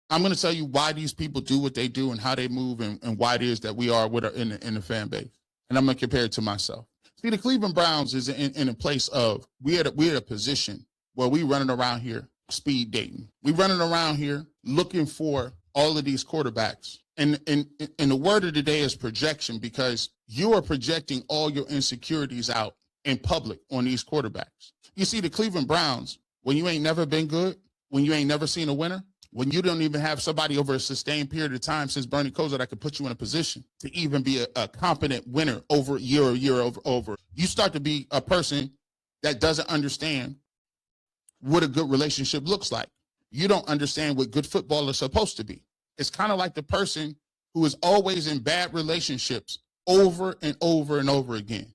I'm going to tell you why these people do what they do and how they move and why it is that we are in the fan base. And I'm going to compare it to myself. See, the Cleveland Browns is in a place of we're at a position where we running around here speed dating. We running around here looking for all of these quarterbacks. And the word of the day is projection, because you are projecting all your insecurities out in public on these quarterbacks. You see, the Cleveland Browns, when you ain't never been good, when you ain't never seen a winner, when you don't even have somebody over a sustained period of time since Bernie Kosar that could put you in a position to even be a competent winner over over, you start to be a person that doesn't understand what a good relationship looks like. You don't understand what good football is supposed to be. It's kind of like the person who is always in bad relationships over and over and over again.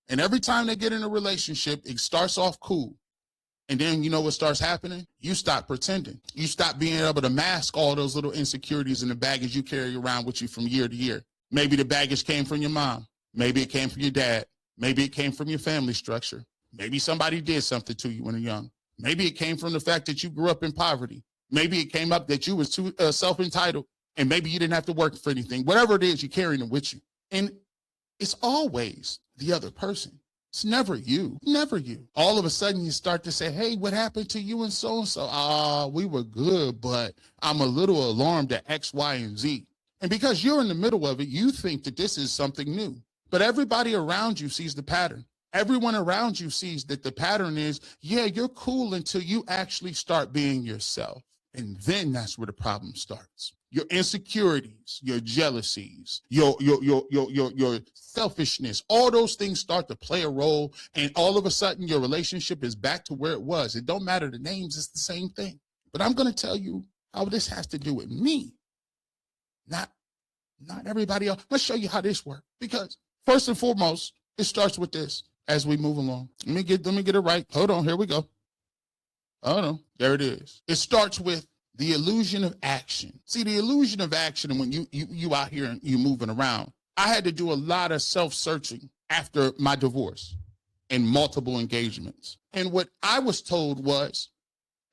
And every time they get in a relationship, it starts off cool. And then you know what starts happening? You stop pretending. You stop being able to mask all those little insecurities and the baggage you carry around with you from year to year. Maybe the baggage came from your mom. Maybe it came from your dad. Maybe it came from your family structure. Maybe somebody did something to you when you're young. Maybe it came from the fact that you grew up in poverty. Maybe it came up that you was too self-entitled, and maybe you didn't have to work for anything. Whatever it is, you're carrying it with you. And it's always the other person. It's never you, never you. All of a sudden you start to say, hey, what happened to you and so-and-so? We were good, but I'm a little alarmed at X, Y, and Z. And because you're in the middle of it, you think that this is something new. But everybody around you sees the pattern. Everyone around you sees that the pattern is, yeah, you're cool until you actually start being yourself. And then that's where the problem starts. Your insecurities, your jealousies, your selfishness, all those things start to play a role. And all of a sudden, your relationship is back to where it was. It don't matter the names, it's the same thing. But I'm going to tell you how this has to do with me, not everybody else. Let's show you how this works. Because first and foremost, it starts with this as we move along. Let me get it right. Hold on, here we go. Hold on, there it is. It starts with the illusion of action. See, the illusion of action, when you out here and you moving around, I had to do a lot of self-searching after my divorce and multiple engagements. And what I was told was,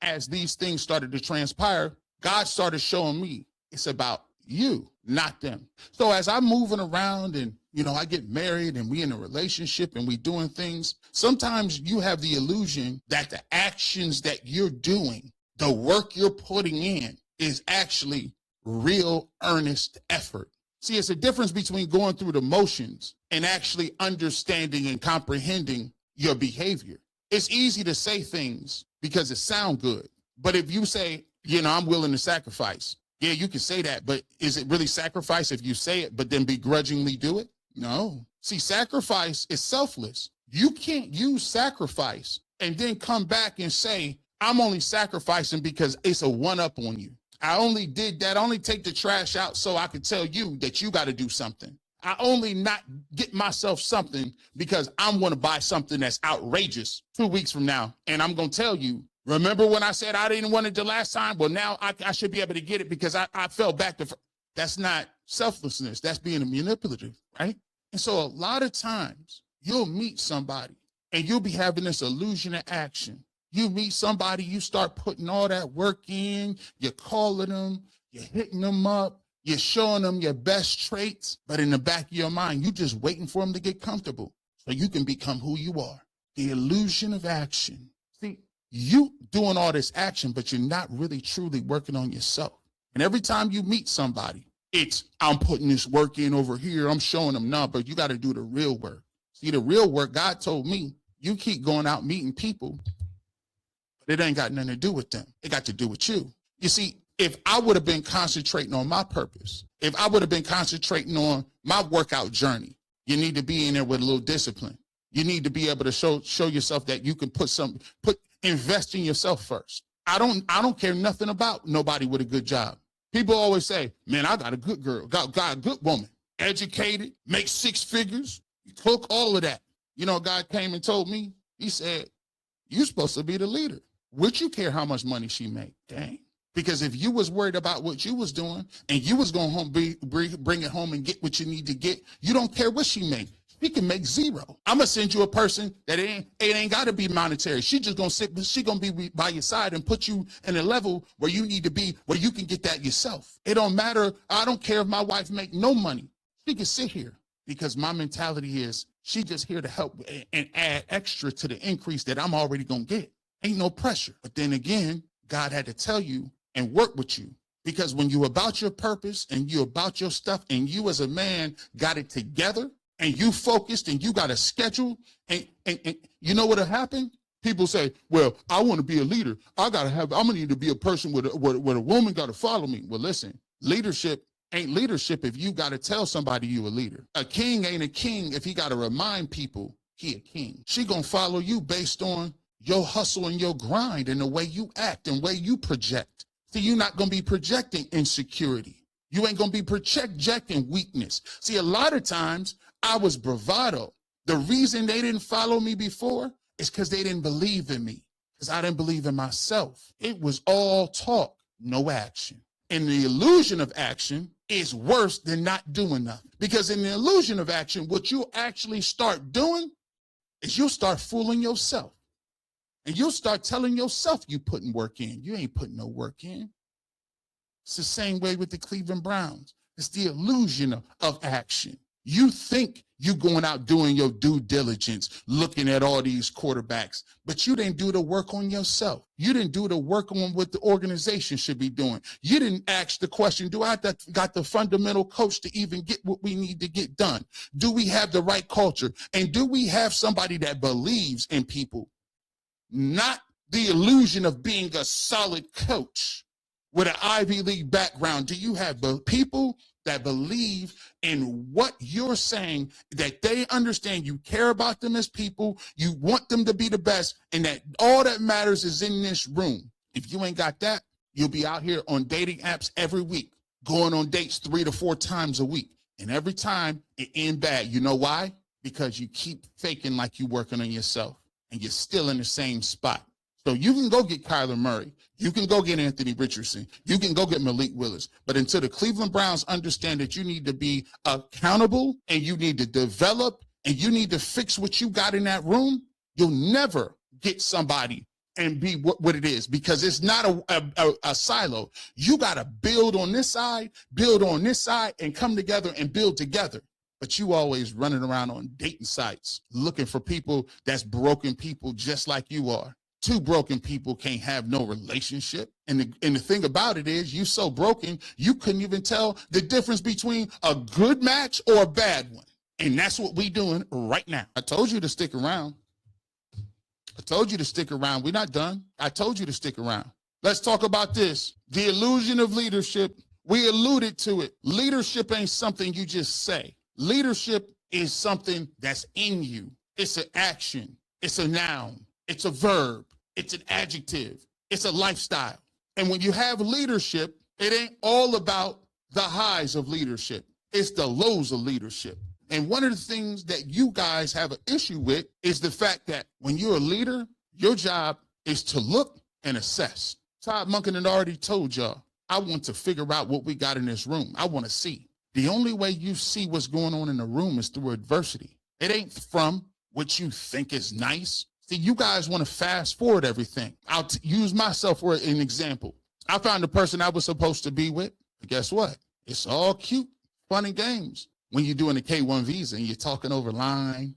as these things started to transpire, God started showing me it's about you, not them. So as I'm moving around and, I get married and we in a relationship and we doing things, sometimes you have the illusion that the actions that you're doing, the work you're putting in, is actually real, earnest effort. See, it's a difference between going through the motions and actually understanding and comprehending your behavior. It's easy to say things because it sounds good. But if you say, I'm willing to sacrifice, yeah, you can say that, but is it really sacrifice if you say it, but then begrudgingly do it? No. See, sacrifice is selfless. You can't use sacrifice and then come back and say, I'm only sacrificing because it's a one-up on you. I only did that. I only take the trash out so I could tell you that you got to do something. I only not get myself something because I'm going to buy something that's outrageous 2 weeks from now. And I'm going to tell you, remember when I said I didn't want it the last time? Well, now I should be able to get it because I fell back to. That's not selflessness. That's being manipulative, right? And so a lot of times you'll meet somebody and you'll be having this illusion of action. You meet somebody, you start putting all that work in, you're calling them, you're hitting them up, you're showing them your best traits, but in the back of your mind, you're just waiting for them to get comfortable so you can become who you are. The illusion of action. See, you doing all this action, but you're not really truly working on yourself. And every time you meet somebody, it's, I'm putting this work in over here, I'm showing them, no, but you got to do the real work. See, the real work, God told me, you keep going out meeting people, but it ain't got nothing to do with them. It got to do with you. You see, if I would have been concentrating on my purpose, if I would have been concentrating on my workout journey, you need to be in there with a little discipline. You need to be able to show yourself that you can invest in yourself first. I don't care nothing about nobody with a good job. People always say, man, I got a good girl, got a good woman, educated, makes 6 figures, cook, all of that. God came and told me, he said, you're supposed to be the leader. Would you care how much money she made? Dang. Because if you was worried about what you was doing and you was going home, bring it home and get what you need to get, you don't care what she made. He can make zero. I'm going to send you a person that it ain't got to be monetary. She just going to sit, she going to be by your side and put you in a level where you need to be, where you can get that yourself. It don't matter. I don't care if my wife make no money. She can sit here because my mentality is she just here to help and add extra to the increase that I'm already going to get. Ain't no pressure. But then again, God had to tell you and work with you. Because when you about your purpose and you about your stuff and you as a man got it together and you focused and you got a schedule and you know what'll happen? People say, well, I want to be a leader. I'm gonna need to be a person with a woman got to follow me. Well, listen, leadership ain't leadership if you got to tell somebody you a leader. A king ain't a king if he got to remind people he a king. She gonna follow you based on your hustle and your grind and the way you act and way you project. See, you're not going to be projecting insecurity. You ain't going to be projecting weakness. See, a lot of times I was bravado. The reason they didn't follow me before is because they didn't believe in me, because I didn't believe in myself. It was all talk, no action. And the illusion of action is worse than not doing nothing. Because in the illusion of action, what you actually start doing is you'll start fooling yourself. And you'll start telling yourself you putting work in. You ain't putting no work in. It's the same way with the Cleveland Browns. It's the illusion of action. You think you going out doing your due diligence, looking at all these quarterbacks, but you didn't do the work on yourself. You didn't do the work on what the organization should be doing. You didn't ask the question, do I got the fundamental coach to even get what we need to get done? Do we have the right culture? And do we have somebody that believes in people? Not the illusion of being a solid coach with an Ivy League background. Do you have people that believe in what you're saying, that they understand you care about them as people, you want them to be the best, and that all that matters is in this room? If you ain't got that, you'll be out here on dating apps every week, going on dates 3 to 4 times a week. And every time it ends bad. You know why? Because you keep faking like you're working on yourself. And you're still in the same spot. So you can go get Kyler Murray. You can go get Anthony Richardson. You can go get Malik Willis. But until the Cleveland Browns understand that you need to be accountable and you need to develop and you need to fix what you got in that room, you'll never get somebody and be what it is, because it's not a silo. You got to build on this side, and come together and build together. But you always running around on dating sites looking for people that's broken people just like you are. 2 broken people can't have no relationship. And the thing about it is you so broken, you couldn't even tell the difference between a good match or a bad one. And that's what we doing right now. I told you to stick around. We're not done. I told you to stick around. Let's talk about this. The illusion of leadership. We alluded to it. Leadership ain't something you just say. Leadership is something that's in you. It's an action. It's a noun. It's a verb. It's an adjective. It's a lifestyle. And when you have leadership, it ain't all about the highs of leadership. It's the lows of leadership. And one of the things that you guys have an issue with is the fact that when you're a leader, your job is to look and assess. Todd Monken had already told y'all, I want to figure out what we got in this room. I want to see. The only way you see what's going on in the room is through adversity. It ain't from what you think is nice. See, you guys want to fast forward everything. I'll use myself for an example. I found the person I was supposed to be with. But guess what? It's all cute, fun and games. When you're doing the K-1 visa and you're talking over the line,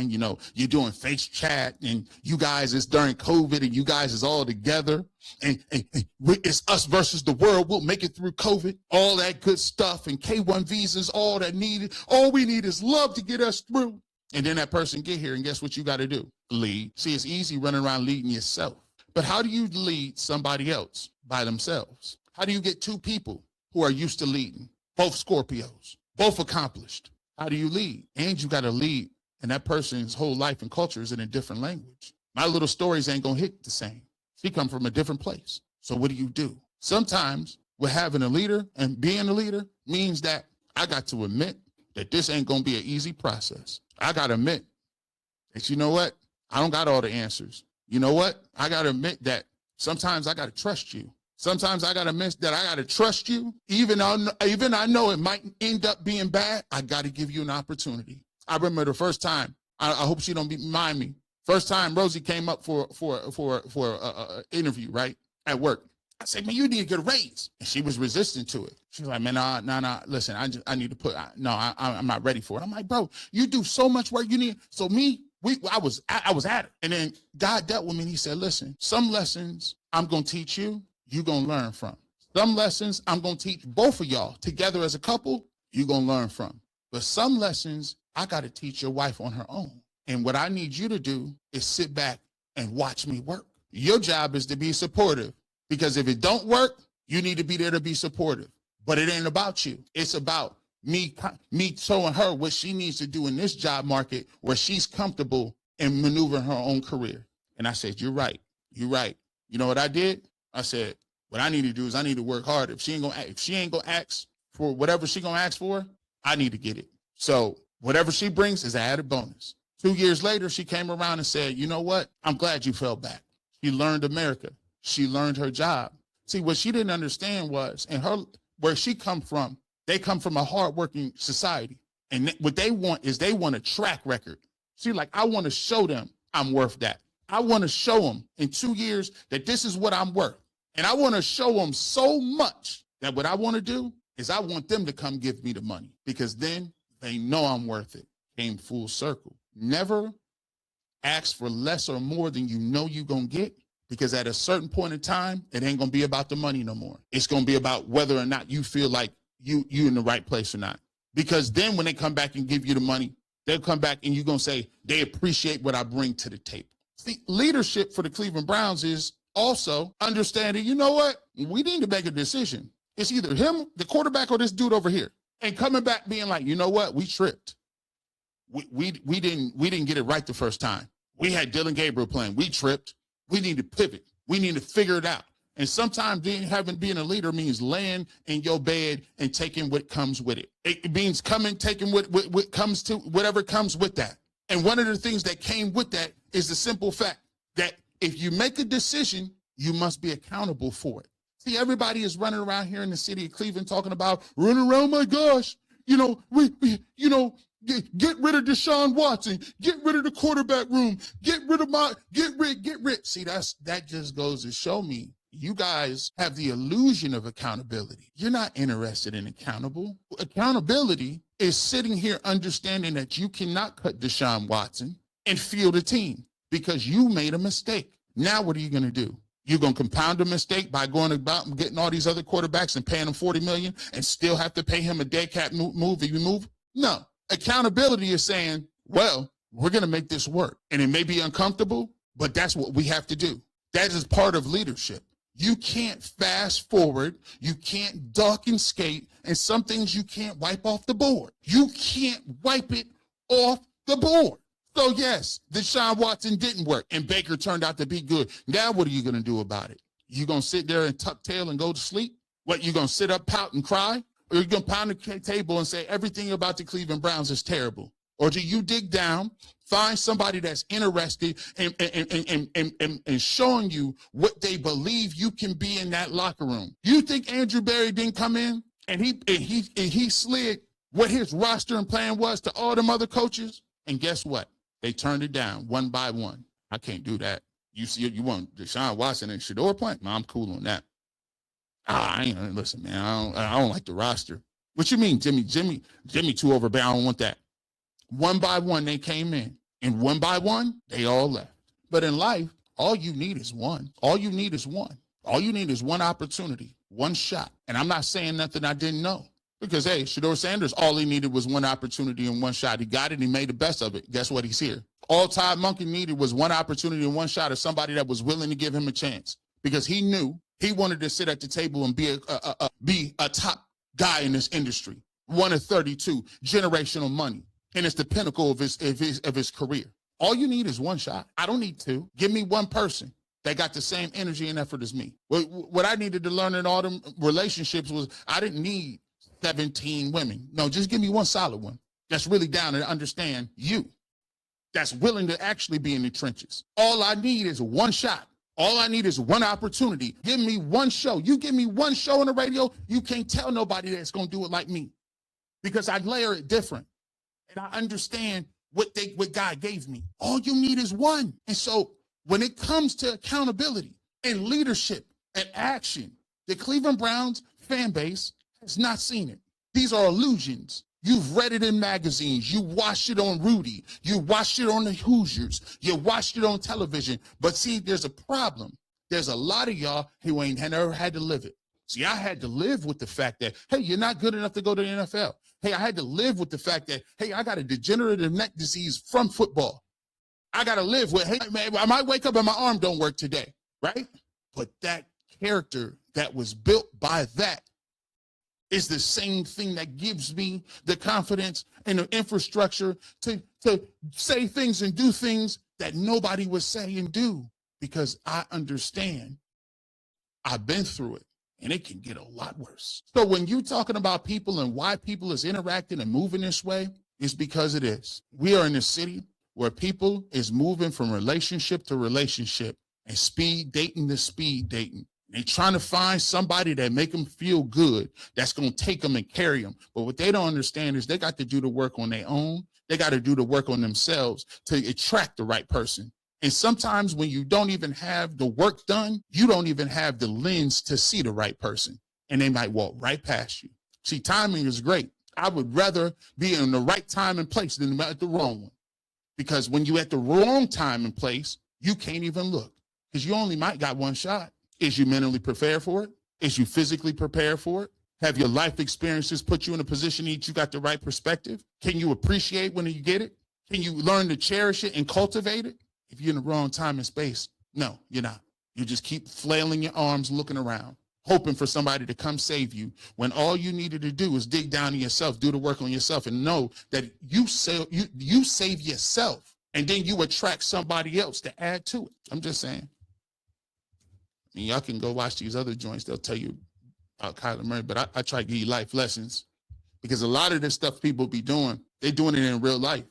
you know, you're doing face chat, and you guys, it's during COVID and you guys is all together, and it's us versus the world. We'll make it through COVID, all that good stuff, and K-1 visas, all that needed. All we need is love to get us through. And then that person get here, and guess what you got to do? Lead. See, it's easy running around leading yourself. But how do you lead somebody else by themselves? How do you get 2 people who are used to leading, both Scorpios, both accomplished? How do you lead? And you got to lead, and that person's whole life and culture is in a different language. My little stories ain't going to hit the same. She come from a different place. So what do? Sometimes with having a leader and being a leader means that I got to admit that this ain't going to be an easy process. I got to admit that, you know what? I don't got all the answers. You know what? I got to admit that sometimes I got to trust you. Sometimes I got to miss that. I got to trust you. Even I know it might end up being bad. I got to give you an opportunity. I remember the first time, I hope she don't mind me. First time Rosie came up for an interview, right, at work. I said, man, you need to get a raise. And she was resistant to it. She was like, man, nah, listen, I need to put, I'm not ready for it. I'm like, bro, you do so much work. You need, so me, I was at it. And then God dealt with me and he said, listen, some lessons I'm going to teach you, you're going to learn from. Some lessons I'm going to teach both of y'all together as a couple, you're going to learn from. But some lessons I got to teach your wife on her own. And what I need you to do is sit back and watch me work. Your job is to be supportive, because if it don't work, you need to be there to be supportive. But it ain't about you. It's about me showing her what she needs to do in this job market where she's comfortable in maneuvering her own career. And I said, you're right. You're right. You know what I did? I said, what I need to do is I need to work hard. If she ain't gonna ask for whatever she gonna ask for, I need to get it. So whatever she brings is an added bonus. 2 years later, she came around and said, you know what? I'm glad you fell back. She learned America. She learned her job. See, what she didn't understand was, where she come from, they come from a hardworking society. And what they want is they want a track record. See, like, I want to show them I'm worth that. I want to show them in 2 years that this is what I'm worth. And I want to show them so much that what I want to do is I want them to come give me the money, because then they know I'm worth it. Came full circle. Never ask for less or more than you know you're going to get, because at a certain point in time, it ain't going to be about the money no more. It's going to be about whether or not you feel like you in the right place or not. Because then when they come back and give you the money, they'll come back and you're going to say, they appreciate what I bring to the table. See, leadership for the Cleveland Browns is also understanding, you know what? We need to make a decision. It's either him, the quarterback, or this dude over here. And coming back being like, you know what? We tripped. We didn't get it right the first time. We had Dillon Gabriel playing. We tripped. We need to pivot. We need to figure it out. And sometimes being a leader means laying in your bed and taking what comes with it. It means taking what comes to whatever comes with that. And one of the things that came with that is the simple fact that if you make a decision, you must be accountable for it. See, everybody is running around here in the city of Cleveland talking about running around, my gosh, get rid of Deshaun Watson, get rid of the quarterback room, get rid. See, that just goes to show me you guys have the illusion of accountability. You're not interested in accountability is sitting here understanding that you cannot cut Deshaun Watson and field a team because you made a mistake. Now what are you going to do? You're going to compound a mistake by going about and getting all these other quarterbacks and paying them $40 million and still have to pay him a dead cat move if you move? No. Accountability is saying, well, we're going to make this work. And it may be uncomfortable, but that's what we have to do. That is part of leadership. You can't fast forward. You can't duck and skate. And some things you can't wipe off the board. You can't wipe it off the board. So yes, Deshaun Watson didn't work and Baker turned out to be good. Now what are you going to do about it? You going to sit there and tuck tail and go to sleep? What, you going to sit up, pout, and cry? Or you going to pound the table and say everything about the Cleveland Browns is terrible? Or do you dig down, find somebody that's interested and showing you what they believe you can be in that locker room? You think Andrew Berry didn't come in and he slid what his roster and plan was to all them other coaches? And guess what? They turned it down one by one. I can't do that. You want Deshaun Watson and Shedeur playing? No, I'm cool on that. Listen, man, I don't like the roster. What you mean, Jimmy too overbearing? I don't want that. One by one, they came in. And one by one, they all left. But in life, all you need is one. All you need is one. All you need is one opportunity, one shot. And I'm not saying nothing I didn't know. Because, hey, Shedeur Sanders, all he needed was one opportunity and one shot. He got it, and he made the best of it. Guess what? He's here. All Todd Monken needed was one opportunity and one shot of somebody that was willing to give him a chance. Because he knew he wanted to sit at the table and be a top guy in this industry. One of 32, generational money. And it's the pinnacle of his career. All you need is one shot. I don't need two. Give me one person that got the same energy and effort as me. What I needed to learn in all them relationships was I didn't need 17 women. No, just give me one solid one that's really down to understand you, that's willing to actually be in the trenches. All I need is one shot. All I need is one opportunity. Give me one show. You give me one show on the radio, you can't tell nobody that's going to do it like me because I layer it different. And I understand what God gave me. All you need is one. And so when it comes to accountability and leadership and action, the Cleveland Browns fan base has not seen it. These are illusions. You've read it in magazines. You watched it on Rudy. You watched it on the Hoosiers. You watched it on television. But see, there's a problem. There's a lot of y'all who ain't never had to live it. See, I had to live with the fact that, hey, you're not good enough to go to the NFL. Hey, I had to live with the fact that, hey, I got a degenerative neck disease from football. I got to live with, hey, man, I might wake up and my arm don't work today, right? But that character that was built by that is the same thing that gives me the confidence and the infrastructure to say things and do things that nobody would say and do, because I understand I've been through it and it can get a lot worse. So when you're talking about people and why people is interacting and moving this way, it's because it is. We are in a city where people is moving from relationship to relationship and speed dating to speed dating. They're trying to find somebody that make them feel good, that's going to take them and carry them. But what they don't understand is they got to do the work on their own. They got to do the work on themselves to attract the right person. And sometimes when you don't even have the work done, you don't even have the lens to see the right person. And they might walk right past you. See, timing is great. I would rather be in the right time and place than at the wrong one. Because when you're at the wrong time and place, you can't even look because you only might got one shot. Is you mentally prepared for it? Is you physically prepared for it? Have your life experiences put you in a position that you got the right perspective? Can you appreciate when you get it? Can you learn to cherish it and cultivate it? If you're in the wrong time and space, no, you're not. You just keep flailing your arms, looking around, hoping for somebody to come save you, when all you needed to do is dig down to yourself, do the work on yourself, and know that you save yourself, and then you attract somebody else to add to it. I'm just saying. I mean, y'all can go watch these other joints. They'll tell you about Kyler Murray, but I try to give you life lessons, because a lot of this stuff people be doing, they're doing it in real life.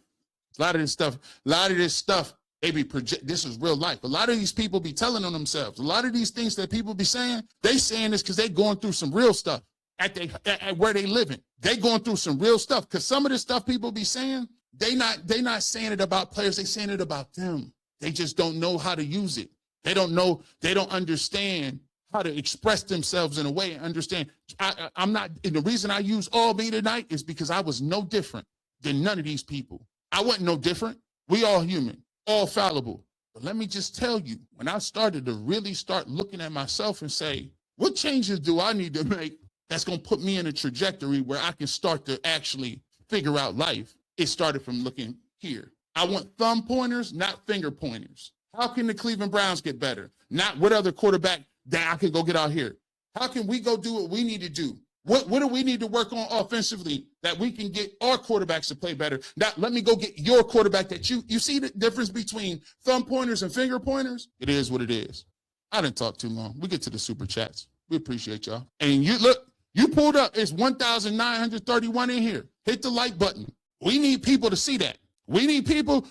A lot of this stuff, they be this is real life. A lot of these people be telling on themselves. A lot of these things that people be saying, they saying this because they going through some real stuff at where they living. They going through some real stuff, because some of the stuff people be saying, they not saying it about players. They saying it about them. They just don't know how to use it. They don't know. They don't understand how to express themselves in a way and understand. I'm not. And the reason I use all me tonight is because I was no different than none of these people. I wasn't no different. We all human, all fallible. But let me just tell you, when I started to really start looking at myself and say, what changes do I need to make that's going to put me in a trajectory where I can start to actually figure out life? It started from looking here. I want thumb pointers, not finger pointers. How can the Cleveland Browns get better? Not what other quarterback that I can go get out here. How can we go do what we need to do? What do we need to work on offensively that we can get our quarterbacks to play better? Now, let me go get your quarterback that you see the difference between thumb pointers and finger pointers? It is what it is. I didn't talk too long. We get to the super chats. We appreciate y'all. And you look, you pulled up. It's 1,931 in here. Hit the like button. We need people to see that. We need people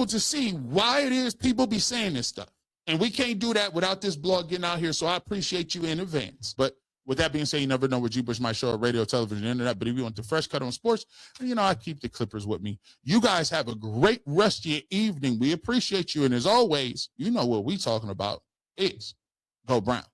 to see why it is people be saying this stuff. And we can't do that without this blog getting out here. So I appreciate you in advance. But with that being said, you never know what G. Bush might show on radio, television, internet. But if you want the fresh cut on sports, I keep the Clippers with me. You guys have a great rest of your evening. We appreciate you. And as always, you know what we talking about is go Browns.